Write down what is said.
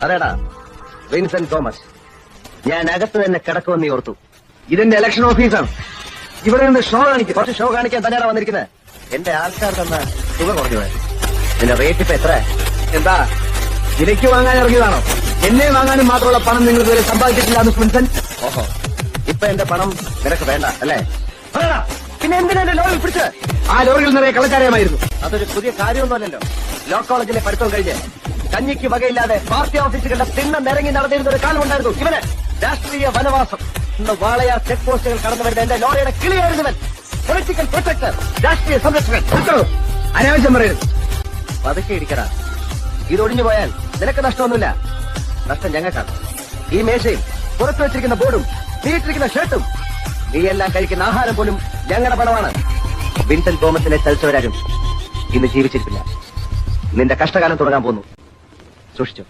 അതേടാ Vincent Thomas. ഞാൻ അകത്ത് തന്നെ കിടക്കുമെന്ന് ഓർത്തു. ഇതെന്റെ ഇലക്ഷൻ ഓഫീസാണ്. ഇവിടെ നിന്ന് ഷോ കാണിക്കും. കുറച്ച് ഷോ കാണിക്കാൻ തന്നെയാണ് വന്നിരിക്കുന്നത്. എന്റെ ആൾക്കാർ തന്ന തുക കുറഞ്ഞു. നിന്റെ റേറ്റ് ഇപ്പൊ എത്ര? എന്താ വിലയ്ക്ക് വാങ്ങാൻ ഇറങ്ങിയതാണോ? എന്നെ വാങ്ങാനും മാത്രമുള്ള പണം നിങ്ങൾ ഇതുവരെ സമ്പാദിച്ചിട്ടില്ല വിൻസെന്റ്. ഓഹോ, ഇപ്പൊ എന്റെ പണം നിനക്ക് വേണ്ട അല്ലേ? പിന്നെ എന്തിനാ എന്റെ ലോറിൽ പിടിച്ച്? ആ ലോറികൾ നിറയെ കള്ളക്കാരമായിരുന്നു. അതൊരു പുതിയ കാര്യമൊന്നുമല്ലല്ലോ. ലോ കോളേജിലെ പഠിത്തം കഴിഞ്ഞ് കഞ്ഞിക്ക് വകയില്ലാതെ പാർട്ടി ഓഫീസുകളുടെ തിണ്ണ നിരങ്ങി നടന്നിരുന്ന ഒരു കാലമുണ്ടായിരുന്നു. ഇവന് രാഷ്ട്രീയ വനവാസം. ഇന്ന് വാളയാർ ചെക്ക് പോസ്റ്റുകൾ കടന്നു വരുന്ന എന്റെ ലോറിയുടെ കിളിയായിരുന്നവൻ. പൊളിറ്റിക്കൽ പ്രൊട്ടക്ടർ, രാഷ്ട്രീയ സംരക്ഷകൻ. അനാവശ്യം പറയരുത്. പതുക്കെ ഇരിക്കടാ. ഇതൊടിഞ്ഞു പോയാൽ നിനക്ക് നഷ്ടമൊന്നുമില്ല. നഷ്ടം ഞങ്ങൾക്കാണ്. ഈ മേശയും പുറത്തു വെച്ചിരിക്കുന്ന ബോർഡും നീട്ടിരിക്കുന്ന ഷർട്ടും നീയെല്ലാം കഴിക്കുന്ന ആഹാരം പോലും ഞങ്ങളുടെ പണമാണ്. വിൻസെന്റ് തോമസിനെ ചതിച്ചവരാരും ഇന്ന് ജീവിച്ചിരിപ്പില്ല. നിന്റെ കഷ്ടകാലം തുടങ്ങാൻ പോകുന്നു. സൂക്ഷിച്ചു.